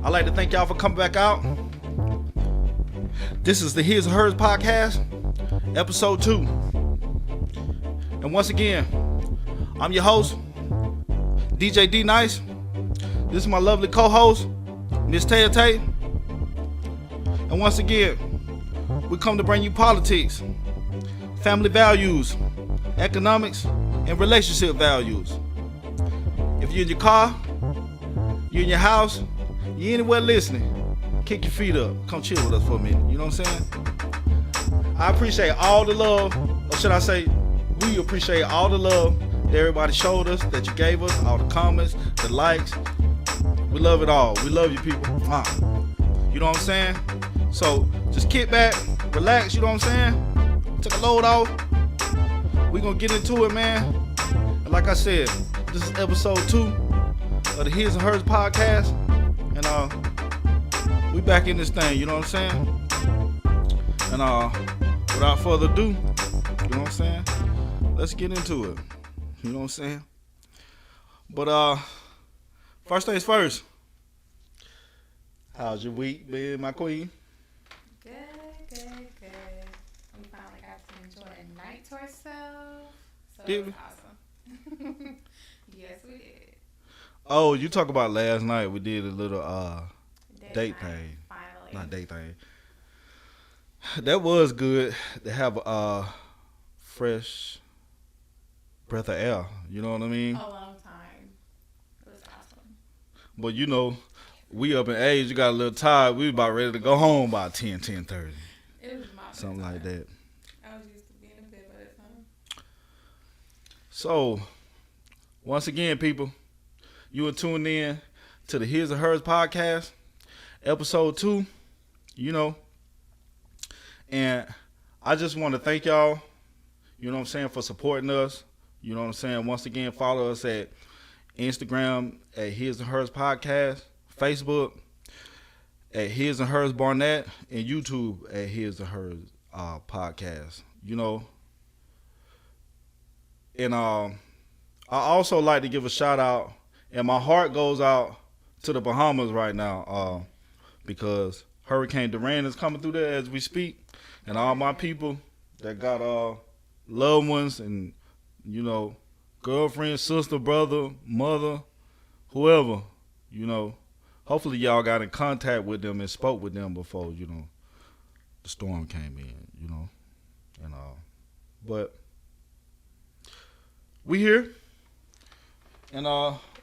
I'd like to thank y'all for coming back out. This is the HizandHerz podcast, Ep.2. And once again, I'm your host, DJ D Nice. This is my lovely co-host, Miss Tay Tay. And once again, we come to bring you politics, family values, economics, and relationship values. If you're in your car, you're in your house, you're anywhere listening, kick your feet up. Come chill with us for a minute. You know what I'm saying? I appreciate all the love, or should I say, we appreciate all the love that everybody showed us, that you gave us, all the comments, the likes. We love it all. We love you people. You know what I'm saying? So just kick back, relax, you know what I'm saying? Take a load off. We're going to get into it, man. And like I said, this is episode 2 of the HizandHerz podcast. And we back in this thing, you know what I'm saying? And without further ado, you know what I'm saying? Let's get into it. You know what I'm saying? But first things first. How's your week been, my queen? Good. We finally got to enjoy a night to ourselves. So it was awesome. Yes, we did. Oh, you talk about last night. We did a little date thing. Finally. Not date thing. That was good to have a fresh breath of air. You know what I mean? A long time. It was awesome. But you know, we up in age. You got a little tired. We about ready to go home by 10:30. It was my something time. like that. I was used to being in bed by that time. So, once again, people, you are tuned in to the HizandHerz podcast, episode 2, you know. And I just want to thank y'all, you know what I'm saying, for supporting us. You know what I'm saying? Once again, follow us at Instagram at HizandHerz podcast, Facebook at HizandHerz Barnett, and YouTube at HizandHerz podcast. You know, and I also like to give a shout out, and my heart goes out to the Bahamas right now, because Hurricane Duran is coming through there as we speak, and all my people that got loved ones and, you know, girlfriend, sister, brother, mother, whoever, you know, hopefully y'all got in contact with them and spoke with them before, you know, the storm came in, you know, and but we here, and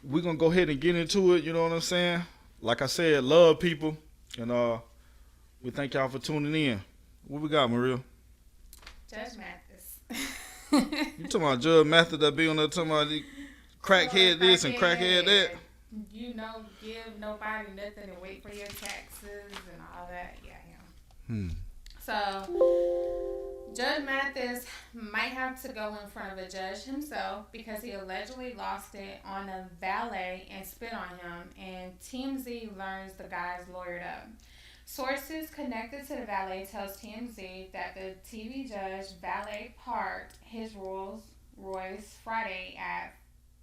we're gonna go ahead and get into it. You know what I'm saying? Like I said, love people, and we thank y'all for tuning in. What we got, Maria? Judge Mathis. You talking about Judge Mathis that be on there talking about crackhead this and crackhead that? You know, give nobody nothing and wait for your taxes and all that. Yeah, him. So, Judge Mathis might have to go in front of a judge himself because he allegedly lost it on a valet and spit on him, and TMZ learns the guy's lawyered up. Sources connected to the valet tells TMZ that the TV judge valet parked his Rolls Royce Friday at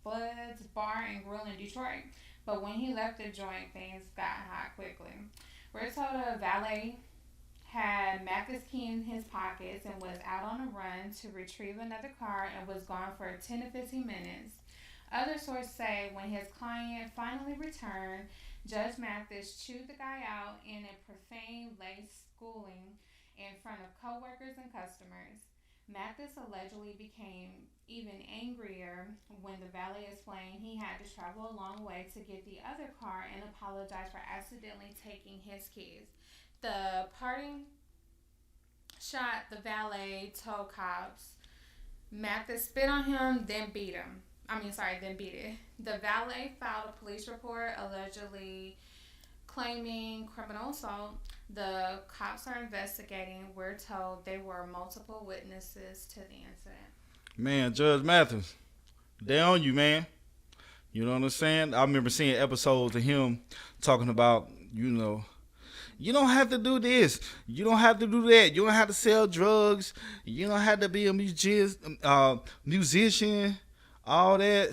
Flood's Bar and Grill in Detroit, but when he left the joint, things got hot quickly. We're told a valet had Mathis' key in his pockets and was out on a run to retrieve another car and was gone for 10 to 15 minutes. Other sources say when his client finally returned, Judge Mathis chewed the guy out in a profane-laced schooling in front of coworkers and customers. Mathis allegedly became even angrier when the valet explained he had to travel a long way to get the other car and apologized for accidentally taking his keys. The parting shot the valet told cops Mathis spit on him, then beat it. The valet filed a police report allegedly claiming criminal assault. The cops are investigating. We're told there were multiple witnesses to the incident. Man, Judge Mathis, they on you, man. You know what I'm saying? I remember seeing episodes of him talking about, you know, you don't have to do this. You don't have to do that. You don't have to sell drugs. You don't have to be a musician, all that.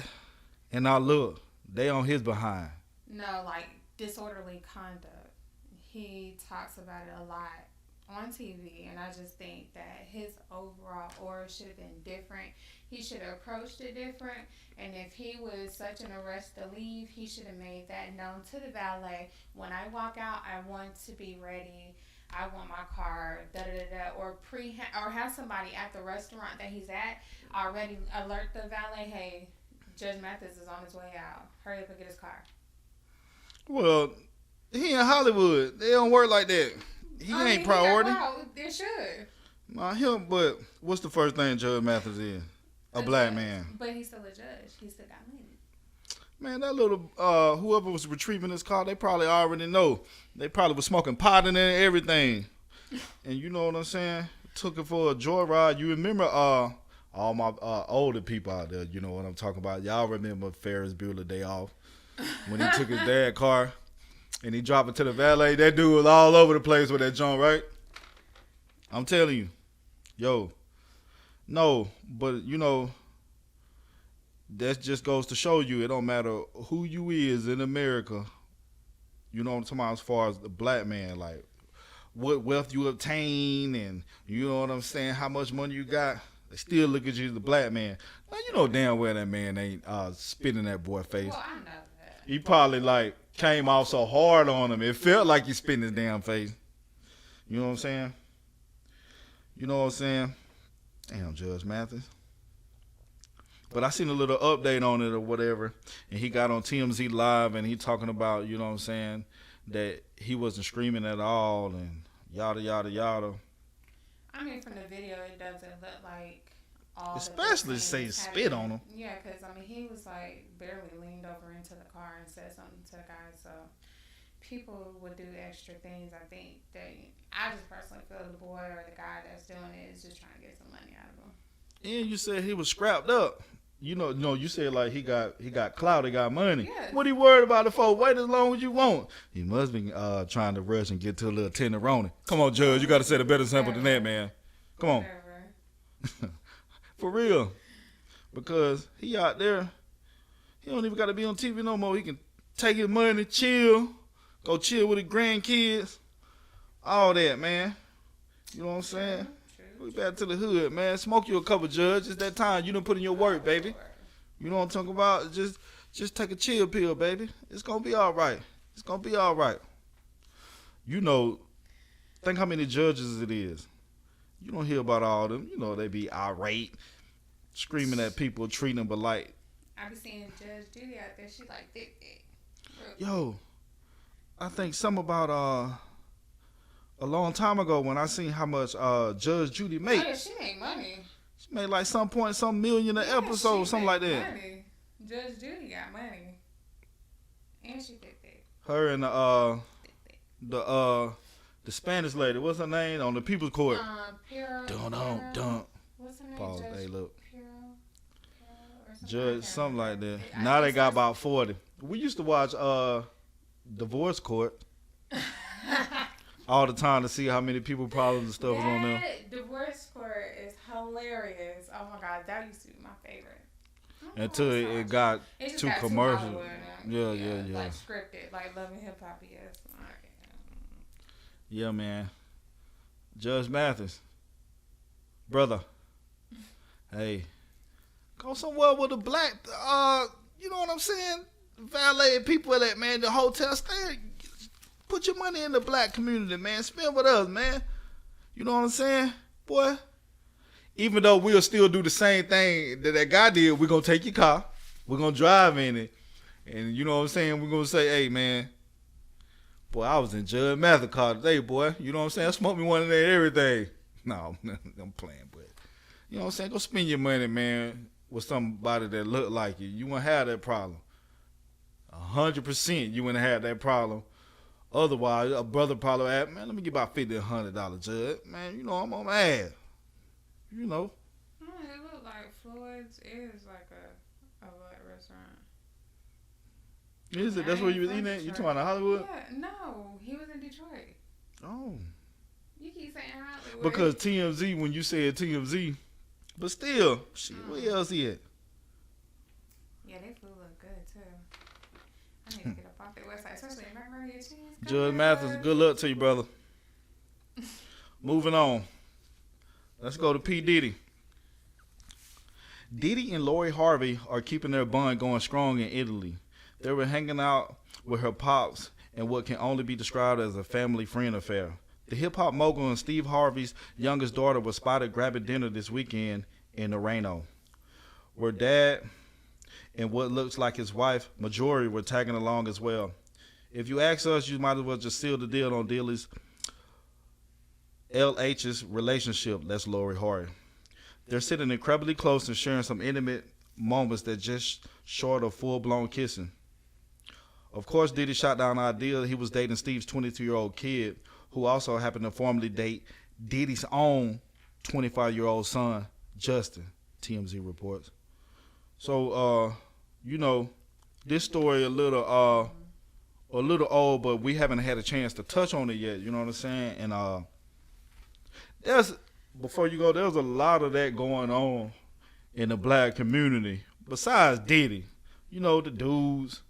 And now look, they on his behind. No, like disorderly conduct. He talks about it a lot on TV, and I just think that his overall aura should have been different. He should have approached it different, and if he was such in a rush to leave, he should have made that known to the valet. When I walk out, I want to be ready. I want my car, da da da, or have somebody at the restaurant that he's at already alert the valet, hey, Judge Mathis is on his way out. Hurry up and get his car. Well, he in Hollywood. They don't work like that. He ain't priority. They should. Nah, him, but what's the first thing Judge Mathis is? A black man. But he's still a judge. He still got money. Man, that little, whoever was retrieving this car, they probably already know. They probably was smoking pot in there and everything. And you know what I'm saying? Took it for a joyride. You remember all my older people out there, you know what I'm talking about. Y'all remember Ferris Bueller Day Off when he took his dad's car and he dropped it to the valet. That dude was all over the place with that joint, right? I'm telling you. Yo. No, but you know, that just goes to show you it don't matter who you is in America. You know what I'm talking about as far as the black man, like what wealth you obtain and you know what I'm saying, how much money you got. They still look at you as the black man. Now you know damn well that man ain't spitting that boy face. Well, I know that. He probably like came off so hard on him. It felt like he spitting his damn face. You know what I'm saying? You know what I'm saying? Damn, Judge Mathis. But I seen a little update on it or whatever, and he got on TMZ Live and he talking about, you know what I'm saying, that he wasn't screaming at all and yada, yada, yada. I mean, from the video, it doesn't look like all especially say spit on him. Yeah, because, I mean, he was, like, barely leaned over into the car and said something to the guy, so people would do extra things. I think I just personally feel the boy or the guy that's doing it is just trying to get some money out of him. And you said he was scrapped up. You know, no, you said like he got clout, he got money. Yeah. What he worried about the folks? Wait as long as you want. He must be trying to rush and get to a little tenderoni. Come on, Judge, you got to set a better example than that, man. Come on. For real. Because he out there, he don't even got to be on TV no more. He can take his money, chill, go chill with his grandkids, all that, man. You know what I'm saying? We back to the hood, man. Smoke you a couple, Judge. It's that time. You done put in your work, baby. You know what I'm talking about? Just take a chill pill, baby. It's going to be all right. It's going to be all right. You know, think how many judges it is. You don't hear about all of them. You know, they be irate, screaming at people, treating them but like. I be seeing Judge Judy out there. She like thick. Yo, I think something about a long time ago when I seen how much Judge Judy make. Oh, yeah, she make money. She made like some million an episode, something like that. Money. Judge Judy got money. And she thick. Her and the Spanish lady, what's her name on the People's Court? Don't. What's her name? Pause. Hey, look. Something Judge, something like that. Now they got about 40. We used to watch Divorce Court all the time to see how many people problems and stuff was on there. Divorce Court is hilarious. Oh my God, that used to be my favorite. Until it got too commercial. Yeah. Like scripted, like Love and Hip Hop, yes. Yeah, man. Judge Mathis. Brother. Hey. Go somewhere with a black, you know what I'm saying? Valet people at that, man. The hotel stay. Put your money in the black community, man. Spend with us, man. You know what I'm saying? Boy. Even though we'll still do the same thing that guy did, we're going to take your car. We're going to drive in it. And you know what I'm saying? We're going to say, hey, man. Boy, I was in Judge Mathis car today, boy. You know what I'm saying? I smoked me one of that everything. No, I'm playing, but you know what I'm saying? Go spend your money, man, with somebody that look like you. You won't have that problem. 100% you wouldn't have that problem. Otherwise, a brother probably asked, man, let me get about $50, $100, Judge. Man, you know, I'm on my ass. You know. It looked like Floyd's is like a black restaurant. Is it? That's where you was eating at? You talking about Hollywood? Yeah, no. He was in Detroit. Oh. You keep saying Hollywood. Because TMZ, when you said TMZ, but still, shit, where else he at? Yeah, they food look good, too. I need to get up off their website, especially in McRae. your chance. Judge Mathis, good luck to you, brother. Moving on. Let's go to P. Diddy. Diddy and Lori Harvey are keeping their bond going strong in Italy. They were hanging out with her pops in what can only be described as a family friend affair. The hip-hop mogul and Steve Harvey's youngest daughter was spotted grabbing dinner this weekend in Orano, where dad and what looks like his wife, Marjorie, were tagging along as well. If you ask us, you might as well just seal the deal on Diddy's LH's relationship. That's Lori Harvey. They're sitting incredibly close and sharing some intimate moments that just short of full-blown kissing. Of course, Diddy shot down the idea he was dating Steve's 22-year-old kid, who also happened to formerly date Diddy's own 25-year-old son, Justin, TMZ reports. So, this story a little old, but we haven't had a chance to touch on it yet, you know what I'm saying? And before you go, there's a lot of that going on in the black community. Besides Diddy, the dudes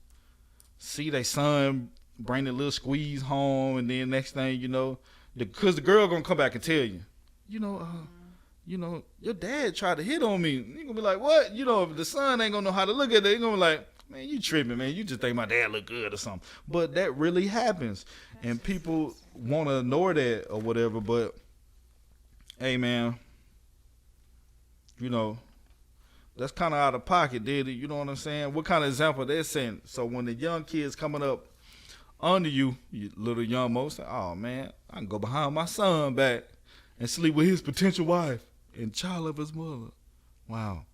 see their son bring the little squeeze home, and then next thing because the girl gonna come back and tell you, your dad tried to hit on me. You gonna be like, what? If the son ain't gonna know how to look at it, you gonna be like, man, you tripping, man. You just think my dad look good or something. But that really happens, and people want to ignore that or whatever. But hey, man, that's kind of out of pocket, Diddy. You know what I'm saying? What kind of example they're setting? So when the young kids coming up under you little young mo, say, oh, man, I can go behind my son back and sleep with his potential wife and child of his mother. Wow.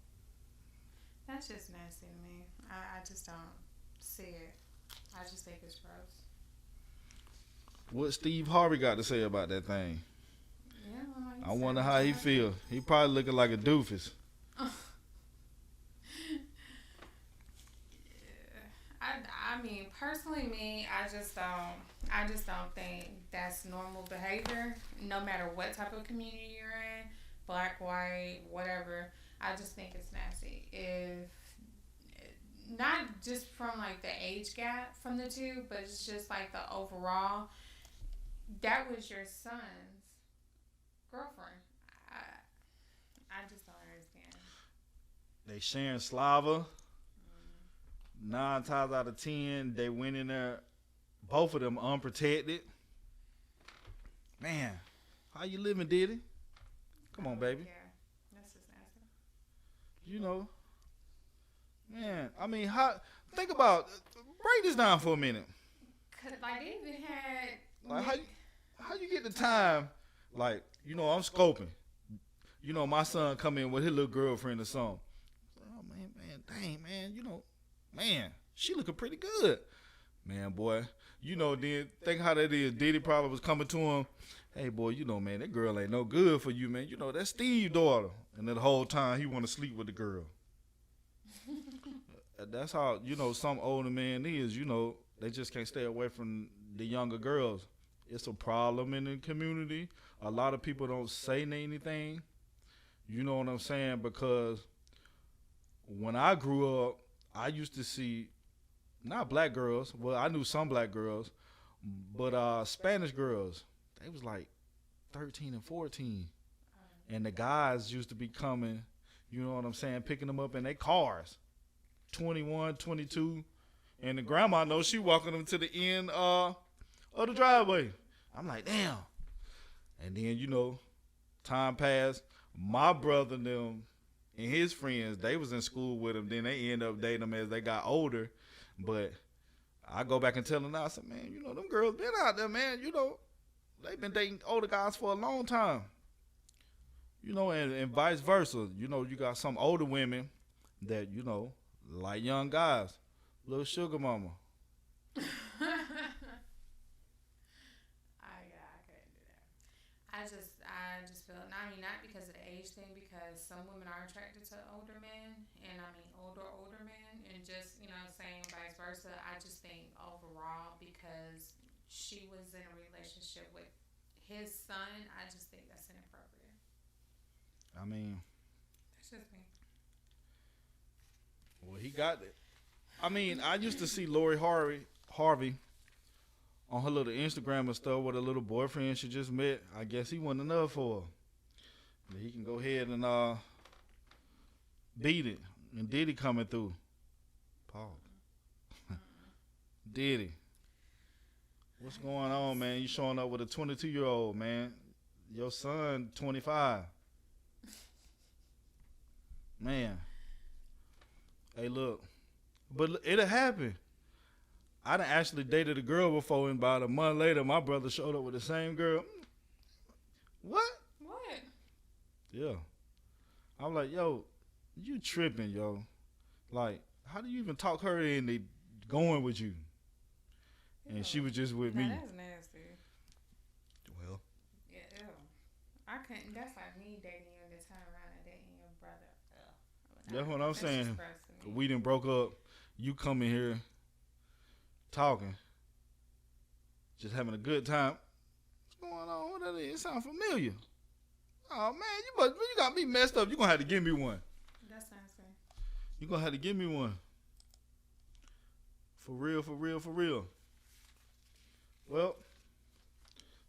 That's just nasty to me. I just don't see it. I just think it's gross. What Steve Harvey got to say about that thing? Yeah, I wonder how he feel. He probably looking like a doofus. I mean, personally, I just don't think that's normal behavior. No matter what type of community you're in, black, white, whatever. I just think it's nasty. If not just from like the age gap from the two, but it's just like the overall. That was your son's girlfriend. I just don't understand. They sharing Slava. 9 times out of 10, they went in there, both of them unprotected. Man, how you living, Diddy? Come on, baby. Yeah, that's just nasty. Man, I mean, think about, break this down for a minute. Cause like they even had. Like how you get the time? Like, I'm scoping. My son come in with his little girlfriend or something. Oh man, dang, man, she looking pretty good. Man, boy, then think how that is. Diddy probably was coming to him. Hey, boy, man, that girl ain't no good for you, man. That's Steve's daughter. And the whole time he want to sleep with the girl. That's how, some older man is, they just can't stay away from the younger girls. It's a problem in the community. A lot of people don't say anything. You know what I'm saying? Because when I grew up, I used to see, not black girls, well, I knew some black girls, but Spanish girls, they was like 13 and 14. And the guys used to be coming, you know what I'm saying, picking them up in their cars, 21, 22. And the grandma knows she walking them to the end of the driveway. I'm like, damn. And then, time passed. My brother and them and his friends, they was in school with him. Then they end up dating him as they got older. But I go back and tell them now, I said, man, them girls been out there, man. They've been dating older guys for a long time. And vice versa. You got some older women that, like young guys. Little sugar mama. I couldn't do that. I just feel, not because of the age thing, because some women are attracted to older men, and older men, and just, saying vice versa. I just think overall, because she was in a relationship with his son, I just think that's inappropriate. That's just me. Well, he got it. I used to see Lori Harvey on her little Instagram and stuff with a little boyfriend she just met. I guess he wasn't enough for her. But he can go ahead and beat it. And Diddy coming through. Paul. Diddy. What's going on, man? You showing up with a 22-year-old, man. Your son, 25. Man. Hey, look. But it'll happen. I done actually dated a girl before, and about a month later, my brother showed up with the same girl. What? What? Yeah. I'm like, yo, you tripping, yo. Like, how do you even talk her into going with you? And she was just with me. That's nasty. Well. Yeah, ew. I couldn't. That's like me dating you and then turn around and dating your brother. That's what I'm saying. Just We done broke up. You coming here talking, just having a good time. What's going on? What that is? It sounds familiar. Oh man, you got me messed up. You gonna have to give me one. That's nasty. You gonna have to give me one. For real, for real, for real. Well,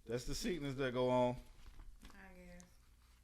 that's the sickness that go on.